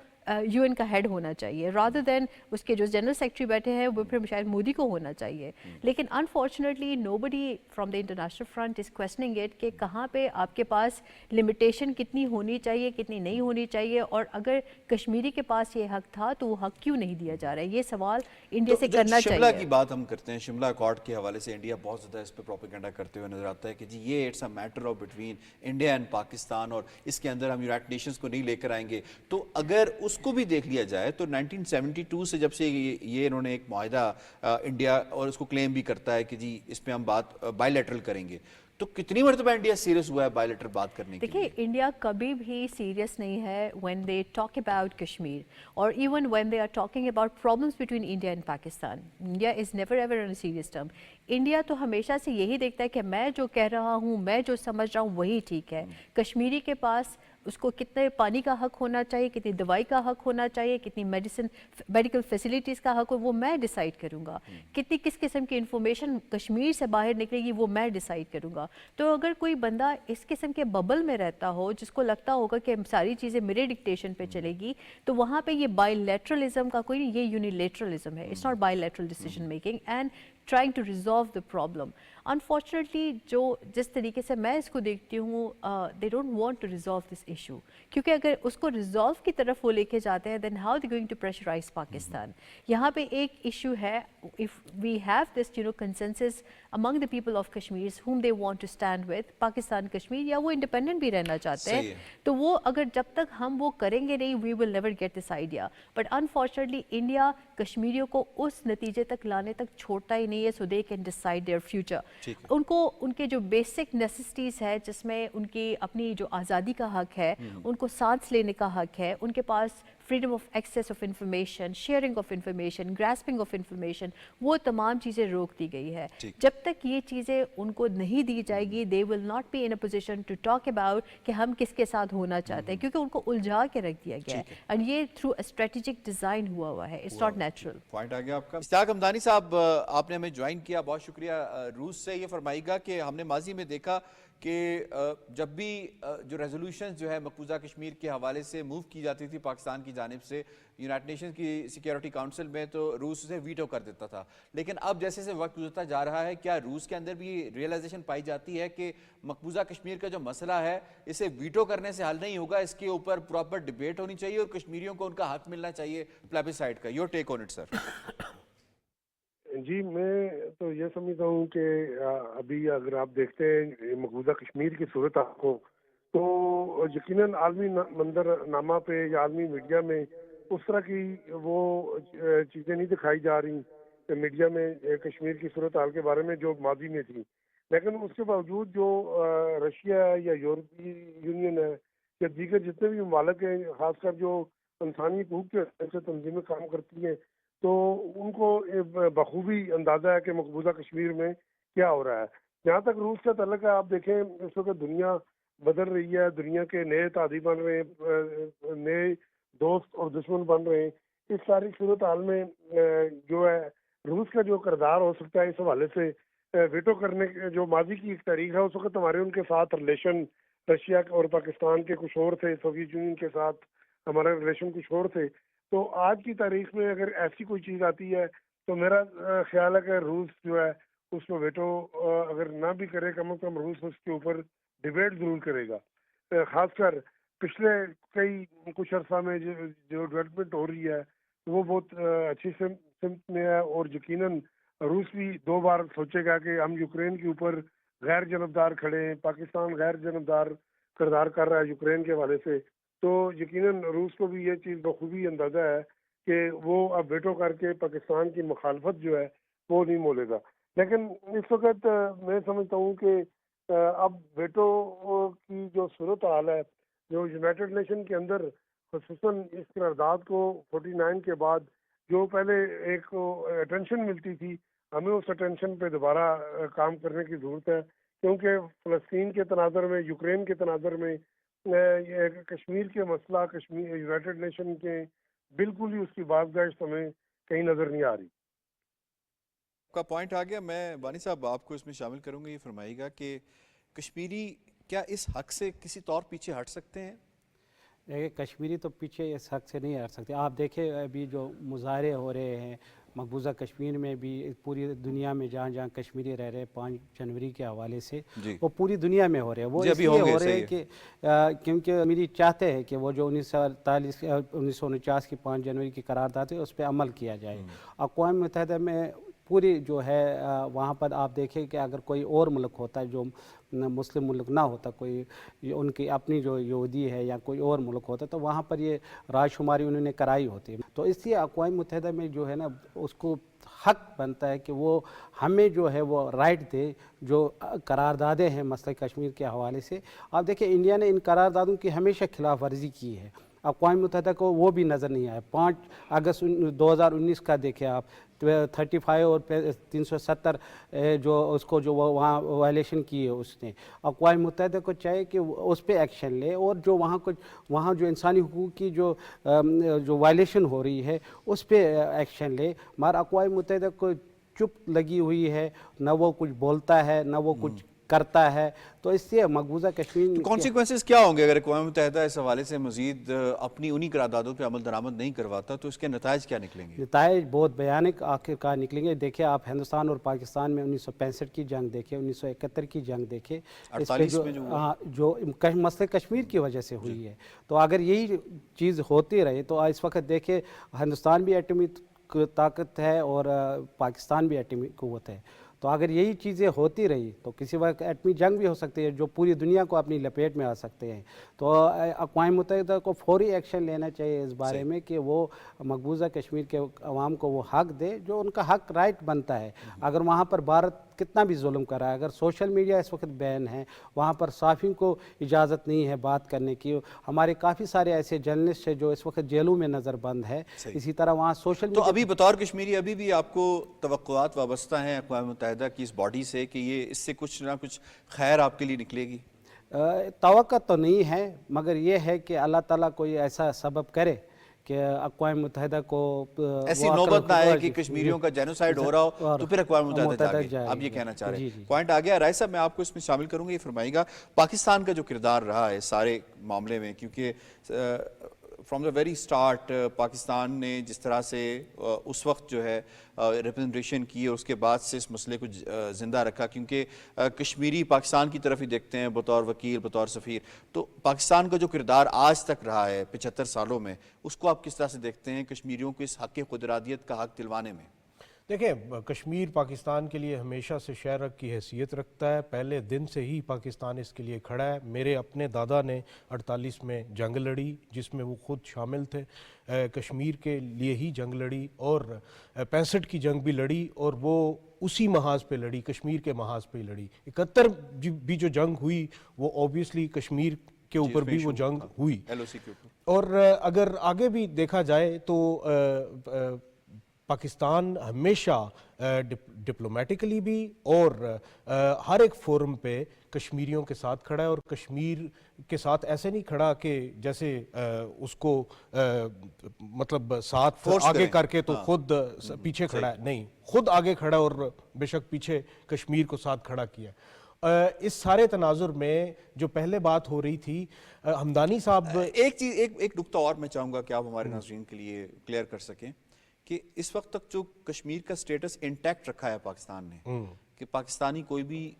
یو این کا ہیڈ ہونا چاہیے رادر دین اس کے جو جنرل سیکرٹری بیٹھے ہیں وہ پھر شاید مودی کو ہونا چاہیے۔ لیکن unfortunately nobody from the international front is questioning it کہ کہاں پہ آپ کے پاس لمیٹیشن کتنی ہونی چاہیے، کتنی نہیں ہونی چاہیے، اور اگر کشمیری کے پاس یہ حق تھا تو وہ حق کیوں نہیں دیا جا رہا ہے؟ یہ سوال انڈیا سے کرنا چاہیے۔ شملہ کی بات ہم کرتے ہیں، شملہ اکارڈ کے حوالے سے انڈیا بہت زیادہ اس پہ پروپیگنڈا کرتے ہوئے نظر آتا ہے کہ جی یہ it's a matter of between India and Pakistan, اور اس کے اندر ہم یونائٹڈ نیشنز کو نہیں لے کر آئیں گے۔ تو اگر اس کو بھی دیکھ لیا جائے تو 1972 سے جب سے یہ انہوں نے ایک معاہدہ انڈیا، اور اس کو کلیم بھی کرتا ہے کہ جی اس پہ ہم بات بائی لیٹرل کریں گے، تو کتنی مرتبہ انڈیا سیریس ہوا ہے بائی لیٹرل بات کرنے کے لیے؟ دیکھیے انڈیا کبھی بھی سیریس نہیں ہے when they talk about Kashmir, اور even when they are talking about problems between India and Pakistan. India is never ever on a serious term. India تو ہمیشہ سے یہی دیکھتا ہے کہ میں جو کہہ رہا ہوں، میں جو سمجھ رہا ہوں وہی ٹھیک ہے۔ کشمیری کے پاس اس کو کتنے پانی کا حق ہونا چاہیے، کتنی دوائی کا حق ہونا چاہیے، کتنی میڈیکل فیسلٹیز کا حق ہو، وہ میں ڈیسائیڈ کروں گا۔ کتنی کس قسم کی انفارمیشن کشمیر سے باہر نکلے گی وہ میں ڈیسائیڈ کروں گا۔ تو اگر کوئی بندہ اس قسم کے ببل میں رہتا ہو جس کو لگتا ہوگا کہ ساری چیزیں میرے ڈکٹیشن پہ چلے گی، تو وہاں پہ یہ بائی لیٹرلزم کا کوئی نہیں، یہ یونیلیٹرلزم ہے۔ It's not bilateral decision making and trying to resolve the problem. Unfortunately جو جس طریقے سے میں اس کو دیکھتی ہوں they don't want to resolve this issue، کیونکہ اگر اس کو resolve کی طرف وہ لے کے جاتے ہیں then how they going to pressurize Pakistan؟ یہاں پہ ایک ایشو ہے، if we have this consensus among the people of Kashmir whom they want to stand with، Pakistan Kashmir یا وہ انڈیپینڈنٹ بھی رہنا چاہتے ہیں، تو وہ اگر جب تک ہم وہ کریں گے نہیں we will never get this idea۔ but unfortunately India کشمیریوں کو اس نتیجے تک لانے تک چھوڑتا ہی نہیں ہے so they can decide their future۔ ان کو ان کے جو بیسک نیسیسٹیز ہے جس میں ان کی اپنی جو آزادی کا حق ہے، ان کو سانس لینے کا حق ہے، ان کے پاس freedom of access of information, sharing of information, grasping of information, وہ تمام چیزیں روک دی گئی ہے۔ جب تک یہ چیزیں ان کو نہیں دی جائے گی they will not be in a position to talk about کہ ہم کس کے ساتھ ہونا چاہتے ہیں، کیونکہ ان کو الجھا کے رکھ دیا گیا ہے، اور یہ through a strategic design ہوا ہے، it's not natural۔ پوائنٹ آ گیا آپ کا۔ اشتیاق حمدانی صاحب آپ نے ہمیں جوائن کیا، بہت شکریہ۔ روس سے یہ فرمائیے گا کہ ہم نے ماضی میں دیکھا کہ جب بھی جو ریزولوشنز جو ہے مقبوضہ کشمیر کے حوالے سے موو کی جاتی تھی پاکستان کی جانب سے یونائٹڈ نیشنز کی سیکیورٹی کاؤنسل میں، تو روس اسے ویٹو کر دیتا تھا، لیکن اب جیسے سے وقت گزرتا جا رہا ہے کیا روس کے اندر بھی ریئلائزیشن پائی جاتی ہے کہ مقبوضہ کشمیر کا جو مسئلہ ہے اسے ویٹو کرنے سے حل نہیں ہوگا، اس کے اوپر پراپر ڈیبیٹ ہونی چاہیے اور کشمیریوں کو ان کا حق ملنا چاہیے پلیبیسائڈ کا؟ یور ٹیک آن اٹ سر۔ جی میں تو یہ سمجھتا ہوں کہ ابھی اگر آپ دیکھتے ہیں مقبوضہ کشمیر کی صورت کو، تو یقیناً عالمی منظر نامہ پہ یا عالمی میڈیا میں اس طرح کی وہ چیزیں نہیں دکھائی جا رہی کہ میڈیا میں کشمیر کی صورتحال کے بارے میں جو ماضی میں تھی، لیکن اس کے باوجود جو رشیا ہے یا یورپی یونین ہے یا دیگر جتنے بھی ممالک ہیں، خاص کر جو انسانی حقوق کے سے تنظیمیں کام کرتی ہیں، تو ان کو بخوبی اندازہ ہے کہ مقبوضہ کشمیر میں کیا ہو رہا ہے۔ جہاں تک روس کا تعلق ہے، آپ دیکھیں اس وقت دنیا بدل رہی ہے، دنیا کے نئے تعدی بن رہے ہیں، نئے دوست اور دشمن بن رہے ہیں۔ اس ساری صورتحال میں جو ہے روس کا جو کردار ہو سکتا ہے اس حوالے سے ویٹو کرنے جو ماضی کی ایک تاریخ ہے، اس وقت ہمارے ان کے ساتھ ریلیشن رشیا اور پاکستان کے کچھ اور تھے، سوویت یونین کے ساتھ ہمارے ریلیشن کچھ اور تھے۔ تو آج کی تاریخ میں اگر ایسی کوئی چیز آتی ہے تو میرا خیال ہے کہ روس جو ہے اس میں ویٹو اگر نہ بھی کرے، کم از کم روس اس کے اوپر ڈیبیٹ ضرور کرے گا۔ خاص کر پچھلے کچھ عرصہ میں جو ڈیولپمنٹ ہو رہی ہے وہ بہت اچھی سمت میں ہے، اور یقیناً روس بھی دو بار سوچے گا کہ ہم یوکرین کے اوپر غیر جانبدار کھڑے ہیں، پاکستان غیر جانبدار کردار کر رہا ہے یوکرین کے حوالے سے، تو یقیناً روس کو بھی یہ چیز بخوبی اندازہ ہے کہ وہ اب ویٹو کر کے پاکستان کی مخالفت جو ہے وہ نہیں مولے گا۔ لیکن اس وقت میں سمجھتا ہوں کہ اب ویٹو کی جو صورتحال ہے، جو یونائٹڈ نیشن کے اندر خصوصاً اس قرارداد کو 49 کے بعد جو پہلے ایک اٹینشن ملتی تھی، ہمیں اس اٹینشن پہ دوبارہ کام کرنے کی ضرورت ہے، کیونکہ فلسطین کے تناظر میں، یوکرین کے تناظر میں یہ کشمیر کے مسئلہ کشمیر یونائٹڈ نیشن کے بالکل ہی اس کی بازگشت ہمیں کہیں نظر نہیں آ رہی۔ آپ کا پوائنٹ آ گیا، میں بانی صاحب آپ کو اس میں شامل کروں گا۔ یہ فرمائیے گا کہ کشمیری کیا اس حق سے کسی طور پیچھے ہٹ سکتے ہیں؟ دیکھیے کشمیری تو پیچھے اس حق سے نہیں ہٹ سکتے۔ آپ دیکھیں ابھی جو مظاہرے ہو رہے ہیں مقبوضہ کشمیر میں بھی، پوری دنیا میں جہاں جہاں کشمیری رہ رہے ہیں 5 جنوری کے حوالے سے، جی وہ پوری دنیا میں ہو رہے ہیں۔ وہ جی اس ابھی لیے ہوں گے، ہو رہے صحیح ہیں کہ کیونکہ میری چاہتے ہیں کہ وہ جو 1949 کی 5 جنوری کی قرارداد ہے اس پہ عمل کیا جائے۔ اقوام متحدہ میں پوری جو ہے وہاں پر آپ دیکھیں کہ اگر کوئی اور ملک ہوتا ہے جو مسلم ملک نہ ہوتا، کوئی ان کی اپنی جو یہودی ہے یا کوئی اور ملک ہوتا تو وہاں پر یہ رائے شماری انہوں نے کرائی ہوتی۔ تو اس لیے اقوام متحدہ میں جو ہے نا اس کو حق بنتا ہے کہ وہ ہمیں جو ہے وہ رائٹ دے، جو قراردادیں ہیں مسئلہ کشمیر کے حوالے سے۔ آپ دیکھیں انڈیا نے ان قراردادوں کی ہمیشہ خلاف ورزی کی ہے، اقوام متحدہ کو وہ بھی نظر نہیں آیا۔ 5 اگست 2019 کا دیکھیں آپ، 35 اور 370 جو اس کو جو وہاں وائلیشن کی ہے اس نے، اقوام متحدہ کو چاہیے کہ اس پہ ایکشن لے، اور جو وہاں جو انسانی حقوق کی جو وائلیشن ہو رہی ہے اس پہ ایکشن لے۔ مگر اقوام متحدہ کو چپ لگی ہوئی ہے، نہ وہ کچھ بولتا ہے نہ وہ کچھ کرتا ہے۔ تو اس سے مقبوضہ کشمیر کانسیکوینسز کیا ہوں گے اگر اقوام متحدہ اس حوالے سے مزید اپنی انہی قراردادوں پہ عمل درآمد نہیں کرواتا تو اس کے نتائج کیا نکلیں گے؟ نتائج بہت بھیانک آخر کار نکلیں گے۔ دیکھیں آپ ہندوستان اور پاکستان میں 1965 کی جنگ دیکھیں، 1971 کی جنگ دیکھیں، اس پہ 48 میں جو مسئلہ کشمیر کی وجہ سے ہوئی ہے۔ تو اگر یہی چیز ہوتی رہے تو اس وقت دیکھیں ہندوستان بھی ایٹمی طاقت ہے اور پاکستان بھی ایٹمی قوت ہے۔ تو اگر یہی چیزیں ہوتی رہی تو کسی وقت ایٹمی جنگ بھی ہو سکتی ہے جو پوری دنیا کو اپنی لپیٹ میں آ سکتے ہیں۔ تو اقوام متحدہ کو فوری ایکشن لینا چاہیے اس بارے میں کہ وہ مقبوضہ کشمیر کے عوام کو وہ حق دے جو ان کا حق رائٹ بنتا ہے۔ اگر وہاں پر بھارت کتنا بھی ظلم کر رہا ہے، اگر سوشل میڈیا اس وقت بین ہے، وہاں پر صحافیوں کو اجازت نہیں ہے بات کرنے کی، ہمارے کافی سارے ایسے جرنلسٹ ہیں جو اس وقت جیلوں میں نظر بند ہے، اسی طرح وہاں سوشل تو میڈیا ابھی بطور کشمیری ابھی بھی آپ کو توقعات وابستہ ہیں اقوام متحدہ کی اس باڈی سے کہ یہ اس سے کچھ نہ کچھ خیر آپ کے لیے نکلے گی؟ توقع تو نہیں ہے، مگر یہ ہے کہ اللہ تعالیٰ کوئی ایسا سبب کرے کہ اقوام متحدہ کو ایسی نوبت نہ آئے کہ کشمیریوں کا جینوسائیڈ ہو رہا ہو تو پھر اقوام متحدہ جائے۔ آپ یہ کہنا چاہ رہے ہیں، پوائنٹ آ گیا۔ رائے صاحب میں آپ کو اس میں شامل کروں گا، یہ فرمائیے گا پاکستان کا جو کردار رہا ہے سارے معاملے میں، کیونکہ from the very start Pakistan نے جس طرح سے اس وقت جو ہے ریپرزنٹیشن کی اور اس کے بعد سے اس مسئلے کو زندہ رکھا، کیونکہ کشمیری پاکستان کی طرف ہی دیکھتے ہیں بطور وکیل، بطور سفیر۔ تو پاکستان کا جو کردار آج تک رہا ہے 75 سالوں میں، اس کو آپ کس طرح سے دیکھتے ہیں کشمیریوں کو اس حق خودارادیت کا حق دلوانے میں؟ دیکھیں کشمیر پاکستان کے لیے ہمیشہ سے شہرک کی حیثیت رکھتا ہے، پہلے دن سے ہی پاکستان اس کے لیے کھڑا ہے۔ میرے اپنے دادا نے 48 میں جنگ لڑی جس میں وہ خود شامل تھے، کشمیر کے لیے ہی جنگ لڑی، اور 65 کی جنگ بھی لڑی اور وہ اسی محاذ پہ لڑی، کشمیر کے محاذ پہ لڑی۔ 71 بھی جو جنگ ہوئی وہ اوبیسلی کشمیر کے اوپر بھی وہ جنگ ہوئی. LOC کے اوپر. اور اگر آگے بھی دیکھا جائے تو پاکستان ہمیشہ ڈپلومیٹکلی بھی اور ہر ایک فورم پہ کشمیریوں کے ساتھ کھڑا ہے, اور کشمیر کے ساتھ ایسے نہیں کھڑا کہ جیسے اس کو مطلب ساتھ آگے کر کے تو خود پیچھے کھڑا ہے, نہیں, خود آگے کھڑا اور بے شک پیچھے کشمیر کو ساتھ کھڑا کیا. اس سارے تناظر میں جو پہلے بات ہو رہی تھی, ہمدانی صاحب ایک چیز, ایک نقطہ اور میں چاہوں گا کہ آپ ہمارے ناظرین کے لیے کلیئر کر سکیں کہ اس وقت تک جو کشمیر کا سٹیٹس انٹیکٹ رکھا ہے پاکستان نے, کہ پاکستانی کوئی بھی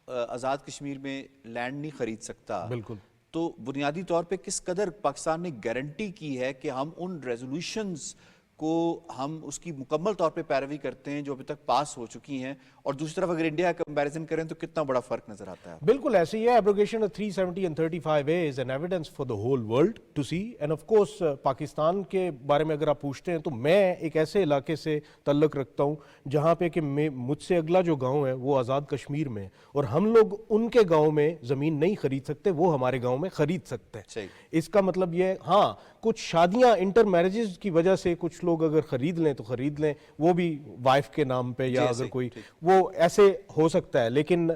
آزاد کشمیر میں لینڈ نہیں خرید سکتا, بالکل, تو بنیادی طور پہ کس قدر پاکستان نے گارنٹی کی ہے کہ ہم ان ریزولوشنز کو ہم اس کی مکمل طور پہ پیروی کرتے ہیں جو ابھی تک پاس ہو چکی ہیں, اور دوسری طرف اگر انڈیا کا کمپیریزن کریں تو کتنا بڑا فرق نظر آتا ہے؟ بالکل ایسے ہی ہے. Abrogation of 370 and 35A is an evidence for the whole world to see, and of course Pakistan کے بارے میں اگر آپ پوچھتے ہیں تو میں ایک ایسے علاقے سے تعلق رکھتا ہوں جہاں پہ کہ مجھ سے اگلا جو گاؤں ہے وہ آزاد کشمیر میں, اور ہم لوگ ان کے گاؤں میں زمین نہیں خرید سکتے, وہ ہمارے گاؤں میں خرید سکتے ہیں. اس کا مطلب یہ, ہاں کچھ شادیاں انٹر میرجز کی وجہ سے کچھ لوگ اگر خرید لیں تو خرید لیں, وہ بھی وائف کے نام پہ, یا اگر کوئی وہ ایسے ہو سکتا ہے, لیکن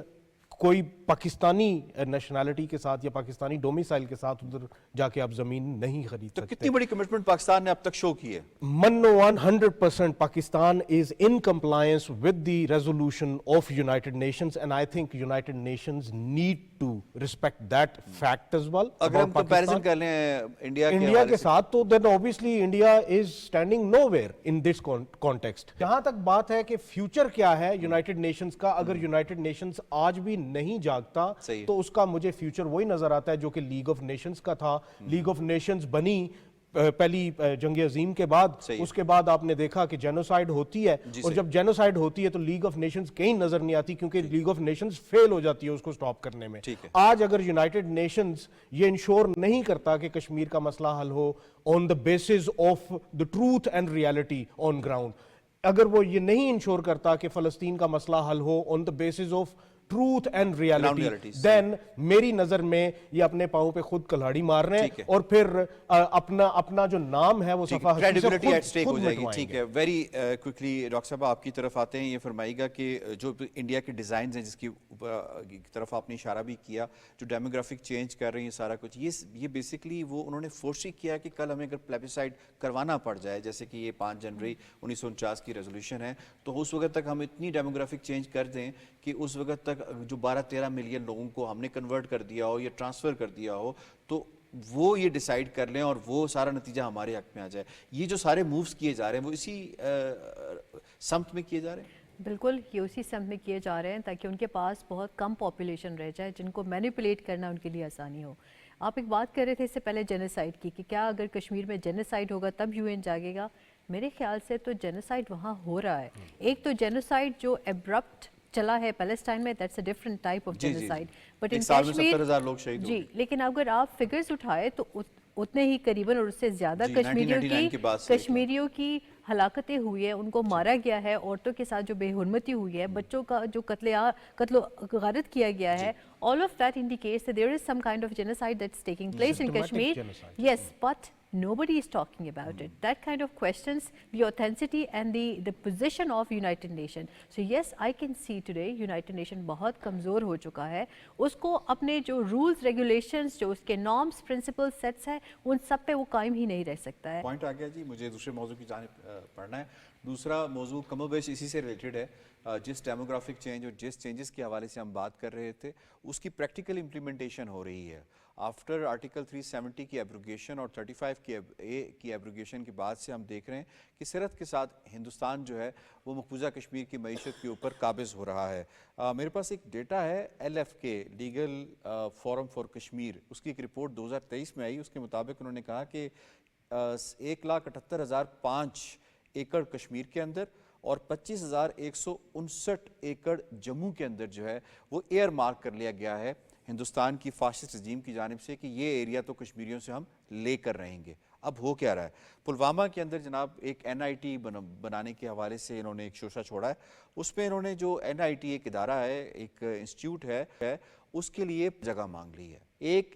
کوئی پاکستانی نیشنلٹی کے ساتھ یا پاکستانی ڈومیسائل کے ساتھ ادھر جا کے آپ زمین نہیں خرید سکتے. تو کتنی بڑی کمٹمنٹ پاکستان نے اب تک شو کی ہے؟ منو 100% Pakistan is in compliance with the resolution of United Nations, and I think United Nations need to respect that fact as well. اگر ہم کمپیریزن کر لیں انڈیا کے ساتھ تو then obviously India is standing nowhere in this context. جہاں تک بات ہے کہ فیوچر کیا ہے یونائٹڈ نیشنز کا, اگر یونائٹڈ نیشنز آج بھی نہیں جاگتا تو اس کا مجھے فیوچر وہی نظر آتا ہے جو کہ لیگ آف نیشنز کا تھا. لیگ آف نیشنز بنی پہلی جنگ عظیم کے بعد, اس کے بعد آپ نے دیکھا کہ جینوسائیڈ ہوتی ہے, اور جب جینوسائیڈ ہوتی ہے تو لیگ آف نیشنز کہیں نظر نہیں آتی کیونکہ لیگ آف نیشنز فیل ہو جاتی ہے اس کو سٹاپ کرنے میں. آج اگر یونائٹڈ نیشنز یہ انشور نہیں کرتا کہ کشمیر کا مسئلہ حل ہو on the basis of the truth and reality on ground, اگر وہ یہ نہیں انشور کرتا کہ فلسطین کا مسئلہ حل ہو on the basis of truth and reality, then میری نظر میں یہ اپنے پاؤں پہ خود کلہاڑی مار رہے ہیں, اور پھر اپنا جو نام ہے وہ صفحہ کریڈیبلٹی ایٹ سٹیک ہو جائے گی. ٹھیک ہے, ویری کوئکلی ڈاکٹر صاحب آپ کی طرف آتے ہیں, یہ فرمائیے گا کہ جو انڈیا کے ڈیزائنز ہیں جس کی طرف آپ نے اشارہ بھی کیا, جو ڈیموگرافک چینج کر رہی ہیں سارا کچھ, یہ بیسکلی وہ انہوں نے فورسی کیا کہ کل ہمیں اگر پلیبیسائڈ کروانا پڑ جائے, جیسے کہ یہ 5 جنوری 1949 کی ریزولوشن ہے, تو اس وقت تک ہم اتنی ڈیموگرافک چینج کر دیں کہ اس وقت تک جو 12-13 ملین لوگوں کو ہم نے کنورٹ کر دیا ہو یا ٹرانسفر کر دیا ہو, تو وہ یہ ڈیسائیڈ کر لیں اور وہ سارا نتیجہ ہمارے حق میں آ جائے. یہ جو سارے مووز کیے جا رہے ہیں وہ اسی سمت میں کیے جا رہے ہیں؟ بالکل, یہ اسی سمت میں کیے جا رہے ہیں تاکہ ان کے پاس بہت کم پاپولیشن رہ جائے جن کو مینیپولیٹ کرنا ان کے لیے آسانی ہو. آپ ایک بات کر رہے تھے اس سے پہلے جینوسائیڈ کی, کہ کیا اگر کشمیر میں جینوسائیڈ ہوگا تب UN جاگے گا. میرے خیال سے تو جینوسائیڈ وہاں ہو رہا ہے. ایک تو جینوسائیڈ جو ایبرپٹ چلا ہے پیلسٹائن میں, that's a different type of genocide, but in Kashmir ji, لیکن اگر آپ فگرز اٹھائے تو اتنے ہی قریباً اور اس سے زیادہ کشمیریوں کی ہلاکتیں ہوئی ہیں, ان کو مارا گیا ہے, عورتوں کے ساتھ جو بے حرمتی ہوئی ہے, بچوں کا جو قتل و غارت کیا گیا ہے, all of that indicates that there is some kind of genocide that's taking place in Kashmir. Yes, but nobody is talking about it. That kind of questions the authenticity and the position of United Nations. So yes, I can see today United Nations بہت کمزور ہو چکا ہے. اس کو اپنے جو رولز ریگولیشنز, جو اس کے نارمز پرنسپل سیٹس ہیں, ان سب پہ وہ قائم ہی نہیں رہ سکتا ہے. پوائنٹ آ گیا جی, مجھے دوسرے موضوع کی جانب پڑھنا ہے. دوسرا موضوع کم و بیش اسی سے ریلیٹڈ ہے. جس ڈیموگرافک چینج اور جس چینجز کے حوالے سے ہم بات کر رہے تھے, اس کی پریکٹیکل امپلیمنٹیشن ہو رہی ہے. آفٹر آرٹیکل 370 کی ایبروگیشن اور 35 کی ایبروگیشن کے بعد سے ہم دیکھ رہے ہیں کہ سرعت کے ساتھ ہندوستان جو ہے وہ مقبوضہ کشمیر کی معیشت کے اوپر قابض ہو رہا ہے. میرے پاس ایک ڈیٹا ہے LFK legal forum for Kashmir, اس کی ایک رپورٹ 2023 میں آئی. اس کے مطابق انہوں نے کہا کہ 1,78,005 ایکڑ کشمیر کے اندر اور 25,159 ایکڑ جموں کے اندر جو ہے وہ ایئر مارک کر لیا گیا ہے ہندوستان کی فاشسٹ رجیم کی جانب سے کہ یہ ایریا تو کشمیریوں سے ہم لے کر رہیں گے. اب ہو کیا رہا ہے؟ پلوامہ کے اندر جناب ایک NIT بنانے کے حوالے سے انہوں نے ایک شوشہ چھوڑا ہے. اس میں انہوں نے جو NIT ایک ادارہ ہے, ایک انسٹیٹیوٹ ہے, اس کے لیے جگہ مانگ لی ہے. ایک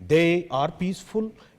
they are peaceful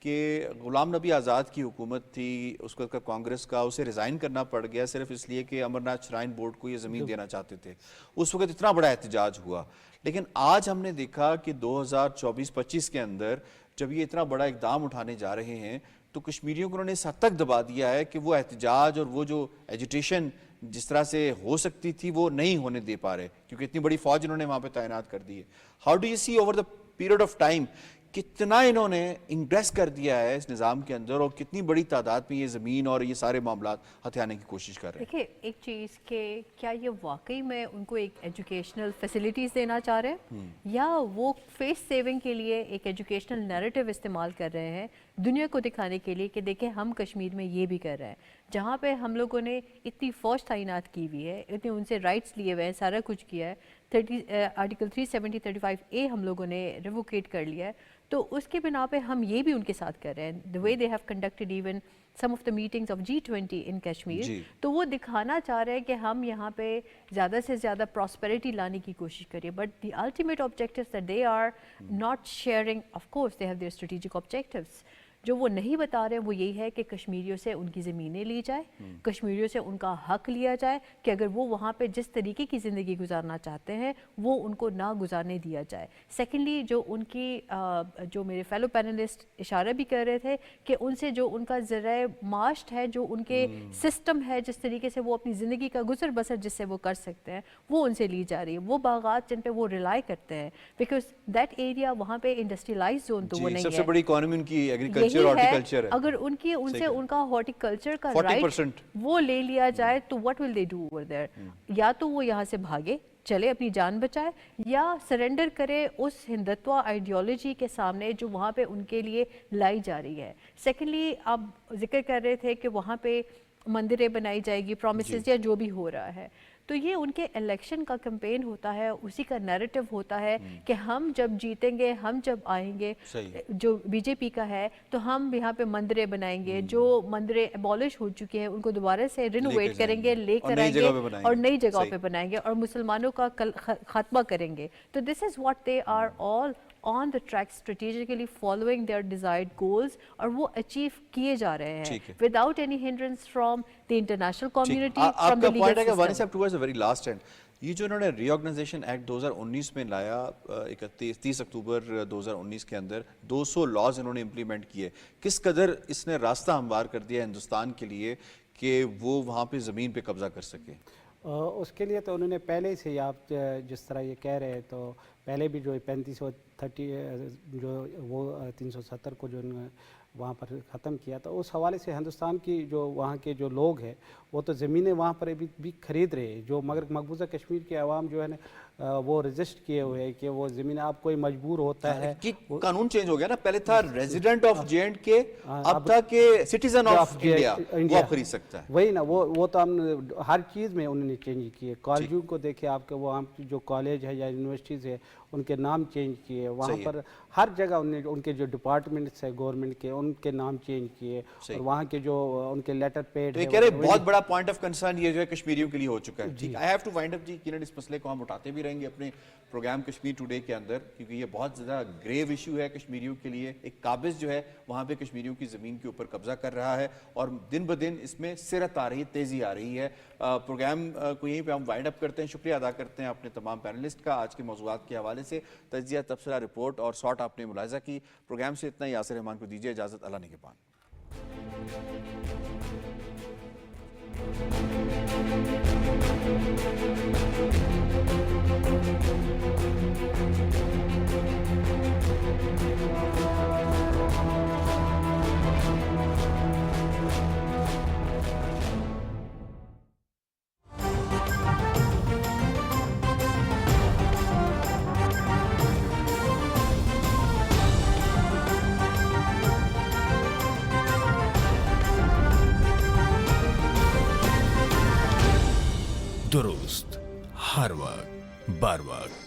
کہ غلام نبی آزاد کی حکومت تھی, اس وقت کا کانگریس کا, اسے ریزائن کرنا پڑ گیا صرف اس لیے کہ امرناتھ شرائن بورڈ کو یہ زمین دینا چاہتے تھے. اس وقت اتنا بڑا احتجاج ہوا. لیکن آج ہم نے دیکھا کہ 2024-25 کے اندر جب یہ اتنا بڑا اقدام اٹھانے جا رہے ہیں تو کشمیریوں کو انہوں نے اس حد تک دبا دیا ہے کہ وہ احتجاج اور وہ جو ایجیٹیشن جس طرح سے ہو سکتی تھی وہ نہیں ہونے دے پا رہے, کیونکہ اتنی بڑی فوج انہوں نے وہاں پہ تعینات کر دی ہے. How do you see over the period of time کتنا انہوں نے انگریس کر دیا ہے اس نظام کے اندر, اور کتنی بڑی تعداد میں یہ زمین اور یہ سارے معاملات ہتھیانے کی کوشش کر رہے ہیں؟ دیکھیں ایک چیز کہ کیا یہ واقعی میں ان کو ایک ایجوکیشنل فیسلٹیز دینا چاہ رہے ہیں, یا وہ فیس سیونگ کے لیے ایک ایجوکیشنل نیریٹو استعمال کر رہے ہیں دنیا کو دکھانے کے لیے کہ دیکھیں ہم کشمیر میں یہ بھی کر رہے ہیں, جہاں پہ ہم لوگوں نے اتنی فوج تعینات کی ہوئی ہے, اتنے ان سے رائٹس لیے ہوئے ہیں, سارا کچھ کیا ہے, آرٹیکل 370-35A ہم لوگوں نے ریووکیٹ کر لیا ہے, تو اس کے بنا پہ ہم یہ بھی ان کے ساتھ کر رہے ہیں. the way they have conducted even some of the meetings of G20 in Kashmir, تو وہ دکھانا چاہ رہے ہیں کہ ہم یہاں پہ زیادہ سے زیادہ prosperity لانے کی کوشش کریے. but the ultimate objectives that they are not sharing, of course they have their strategic objectives, جو وہ نہیں بتا رہے وہ یہی ہے کہ کشمیریوں سے ان کی زمینیں لی جائے, کشمیریوں سے ان کا حق لیا جائے کہ اگر وہ وہاں پہ جس طریقے کی زندگی گزارنا چاہتے ہیں وہ ان کو نہ گزارنے دیا جائے. سیکنڈلی جو ان کی جو میرے فیلو پینلسٹ اشارہ بھی کر رہے تھے کہ ان سے جو ان کا ذرائع معاشت ہے, جو ان کے سسٹم ہے, جس طریقے سے وہ اپنی زندگی کا گزر بسر جس سے وہ کر سکتے ہیں وہ ان سے لی جا رہی ہے. وہ باغات جن پہ وہ ریلائی کرتے ہیں, بیکاز دیٹ ایریا وہاں پہ انڈسٹریلائز زون تو وہ نہیں ہے, سب سے بڑی اکانومی ان کی ایگریکلچر اگر ان سے ان کا ہارٹیکلچر کا رائٹ وہ لے لیا جائے تو what will they do over there؟ یا تو وہ یہاں سے بھاگے چلے اپنی جان بچائے, یا سرنڈر کرے اس ہندتوا آئیڈیالوجی کے سامنے جو وہاں پہ ان کے لیے لائی جا رہی ہے. سیکنڈلی آپ ذکر کر رہے تھے کہ وہاں پہ مندریں بنائی جائے گی, پرومسز یا جو بھی ہو رہا ہے, تو یہ ان کے الیکشن کا کمپین ہوتا ہے, اسی کا نیریٹو ہوتا ہے کہ ہم جب جیتیں گے, ہم جب آئیں گے, جو بی جے پی کا ہے تو ہم یہاں پہ مندریں بنائیں گے, جو مندریں ایبولش ہو چکی ہیں ان کو دوبارہ سے رینوویٹ کریں گے, لے کر آئیں گے اور نئی جگہ پہ بنائیں گے, اور مسلمانوں کا خاتمہ کریں گے. تو this is what they are all on the track strategically following their desired goals, اور وہ achieve کیے جا رہے ہیں without any hindrance from the international community, from the legal system. One step towards the very last end, یہ جو انہوں نے ری آرگنائزیشن ایکٹ 2019 میں لایا 30 اکتوبر 2019 کے اندر 200 لاز انہوں نے امپلیمنٹ کیے, کس قدر اس نے راستہ ہموار کر دیا ہندوستان کے لیے کہ وہ وہاں پہ زمین پہ قبضہ کر سکے؟ اس کے لیے تو انہوں نے پہلے سے, آپ جس طرح یہ کہہ رہے ہیں تو پہلے بھی جو 3530 جو وہ 370 کو جو وہاں پر ختم کیا تھا, اس حوالے سے ہندوستان کی جو وہاں کے جو لوگ ہیں وہ تو زمینیں وہاں پر بھی خرید رہے ہیں, جو مگر مقبوضہ کشمیر کے عوام جو ہے نا وہ رجسٹ کیے ہوئے ہیں کہ وہ زمین آپ کوئی مجبور ہوتا ہے. قانون چینج ہو گیا نا, پہلے تھا ریزیڈنٹ آف جے اینڈ کے, اب تھا کہ سٹیزن آف انڈیا وہ خرید سکتا ہے. وہی نا, وہ تو ہم ہر چیز میں انہوں نے چینج کیے. کالجوں کو دیکھیں آپ کے, وہ جو کالج ہے یا یونیورسٹیز ہے ان کے نام چینج کیے, وہاں پر ہر جگہ ان کے جو ڈپارٹمنٹس ہے گورنمنٹ کے ان کے نام چینج کیے, اور وہاں کے جو ان کے لیٹر پیڈ ہے. کہہ رہے بہت بڑا پوائنٹ آف کنسرن یہ جو ہے کشمیریوں کے لیے ہو چکا ہے. آئی ہیو ٹو وائنڈ اپ جی, اس مسئلے کو ہم اٹھاتے بھی رہیں گے اپنے پروگرام کشمیر ٹوڈے کے اندر, کیونکہ یہ بہت زیادہ گریو ایشو ہے کشمیریوں کے لیے. ایک قابض جو ہے وہاں پہ کشمیریوں کی زمین کے اوپر قبضہ کر رہا ہے, اور دن بدن اس میں سرعت آ رہی ہے, تیزی آ رہی ہے. پروگرام کو یہیں پہ ہم وائنڈ اپ کرتے ہیں. شکریہ ادا کرتے ہیں اپنے تمام پینلسٹ کا آج کے موضوعات کے حوالے سے تجزیہ, تبصرہ, رپورٹ اور شارٹ آپ نے ملاحظہ کی. پروگرام سے اتنا ہی. یاسر رحمان کو دیجیے اجازت. اللہ نگہبان. درست ہر وقت بر وقت.